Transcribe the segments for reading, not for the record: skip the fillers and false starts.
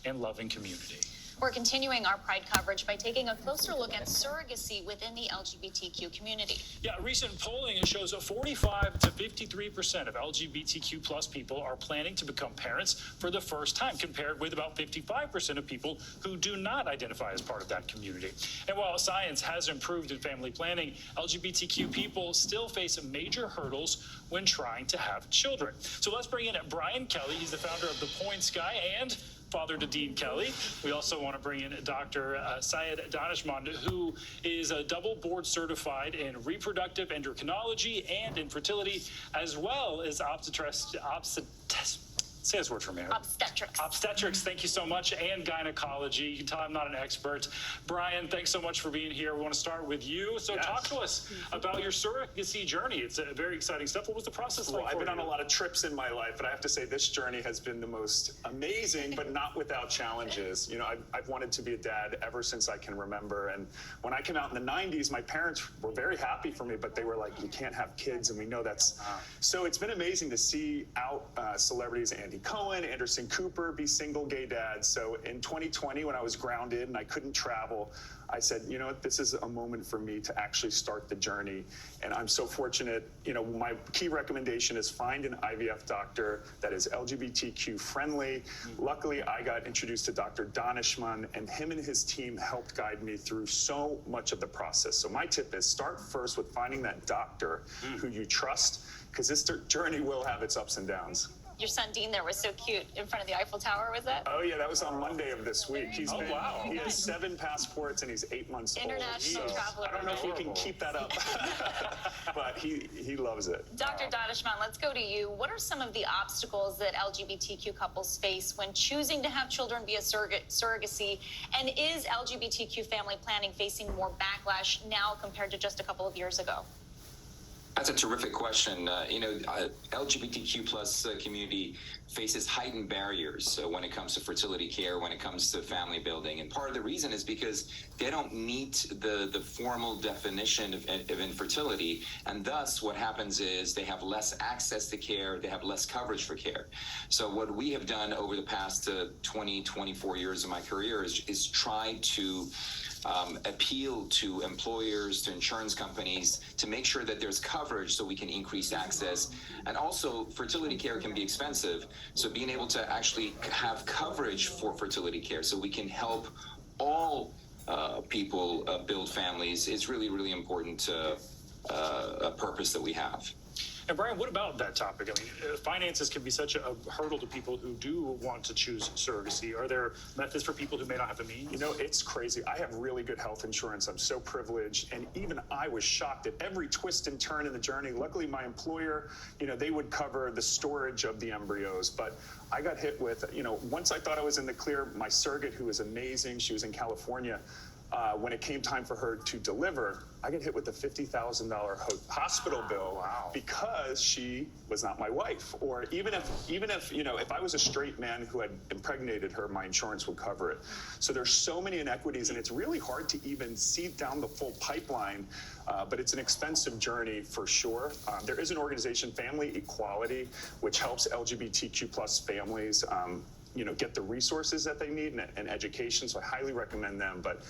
and loving community. We're continuing our Pride coverage by taking a closer look at surrogacy within the LGBTQ community. Yeah, recent polling shows that 45 to 53% of LGBTQ plus people are planning to become parents for the first time, compared with about 55% of people who do not identify as part of that community. And while science has improved in family planning, LGBTQ people still face major hurdles when trying to have children. So let's bring in Brian Kelly. He's the founder of The Points Guy and father to Dean Kelly. We also want to bring in Dr. Syed Daneshmand, who is a double board certified in reproductive endocrinology and in fertility, as well as say this word for me. Obstetrics. Obstetrics, thank you so much, and gynecology. You can tell I'm not an expert. Brian, thanks so much for being here. We want to start with you. So talk to us about your surrogacy journey. It's a very exciting stuff. What was the process like? Well, I've been on a lot of trips in my life, but I have to say this journey has been the most amazing, but not without challenges. You know, I've wanted to be a dad ever since I can remember. And when I came out in the 90s, my parents were very happy for me, but they were like, you can't have kids. And we know that's... So it's been amazing to see out celebrities, Andy Cohen, Anderson Cooper, be single gay dads. So in 2020, when I was grounded and I couldn't travel, I said, you know what, this is a moment for me to actually start the journey. And I'm so fortunate. You know, my key recommendation is find an IVF doctor that is LGBTQ friendly. Luckily, I got introduced to Dr. Daneshmand, and him and his team helped guide me through so much of the process. So my tip is start first with finding that doctor who you trust, because this journey will have its ups and downs. Your son Dean there was so cute in front of the Eiffel Tower, was that? Oh yeah, that was on Monday of this week. He has 7 passports and he's 8 months old. International traveler. I don't know if he can keep that up, but he loves it. Dr. Daneshmand, let's go to you. What are some of the obstacles that LGBTQ couples face when choosing to have children via surrogacy? And is LGBTQ family planning facing more backlash now compared to just a couple of years ago? That's a terrific question. LGBTQ plus community faces heightened barriers when it comes to fertility care, when it comes to family building. And part of the reason is because they don't meet the formal definition of infertility. And thus what happens is they have less access to care, they have less coverage for care. So what we have done over the past 24 years of my career is try to appeal to employers, to insurance companies, to make sure that there's coverage so we can increase access. And also, fertility care can be expensive. So being able to actually have coverage for fertility care so we can help all people build families is really, really important a purpose that we have. And Brian, what about that topic? I mean, finances can be such a hurdle to people who do want to choose surrogacy. Are there methods for people who may not have the means? You know, it's crazy. I have really good health insurance. I'm so privileged. And even I was shocked at every twist and turn in the journey. Luckily, my employer, you know, they would cover the storage of the embryos. But I got hit with, you know, once I thought I was in the clear, my surrogate, who was amazing, she was in California, when it came time for her to deliver, I got hit with a $50,000 hospital bill because she was not my wife. Or even if you know, if I was a straight man who had impregnated her, my insurance would cover it. So there's so many inequities, and it's really hard to even see down the full pipeline. But it's an expensive journey for sure. There is an organization, Family Equality, which helps LGBTQ plus families you know, get the resources that they need and education. So I highly recommend them. But,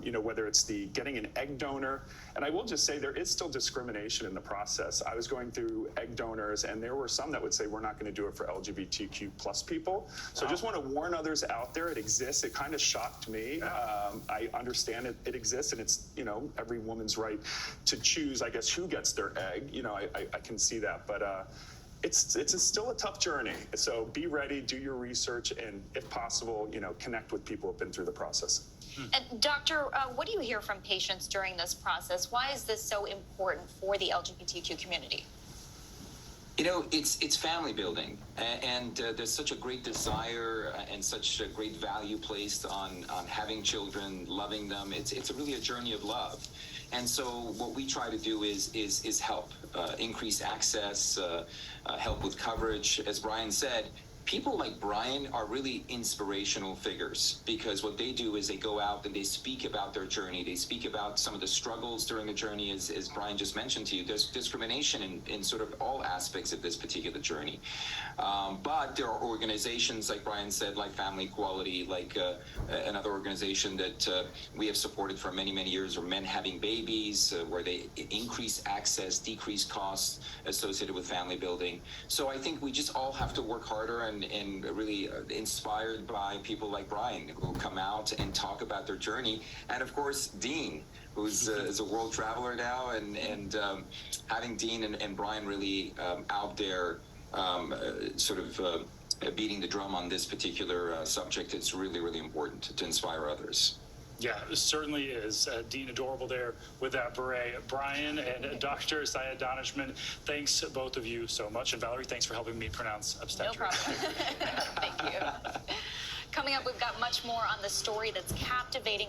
you know, whether it's getting an egg donor, and I will just say there is still discrimination in the process. I was going through egg donors, and there were some that would say, we're not going to do it for LGBTQ plus people. So I just want to warn others out there. It exists. It kind of shocked me. I understand it exists, and it's, you know, every woman's right to choose, I guess, who gets their egg. You know, I can see that. But, it's still a tough journey. So be ready, do your research, and if possible, you know, connect with people who have been through the process. And Doctor, what do you hear from patients during this process? Why is this so important for the LGBTQ community? You know, it's family building, and there's such a great desire and such a great value placed on having children, loving them. It's really a journey of love. And so what we try to do is help increase access, help with coverage. As Brian said, people like Brian are really inspirational figures, because what they do is they go out and they speak about their journey. They speak about some of the struggles during the journey, as Brian just mentioned to you. There's discrimination in sort of all aspects of this particular journey. But there are organizations, like Brian said, like Family Equality, like another organization that we have supported for many, many years, or Men Having Babies, where they increase access, decrease costs associated with family building. So I think we just all have to work harder and really inspired by people like Brian, who come out and talk about their journey. And of course, Dean, who's is a world traveler now, and having Dean and Brian really out there sort of beating the drum on this particular subject, it's really, really important to inspire others. Yeah, it certainly is. Dean, adorable there with that beret. Brian and Dr. Syed Daneshmand, thanks both of you so much. And Valerie, thanks for helping me pronounce obstetrics. No problem. Thank you. Coming up, we've got much more on the story that's captivating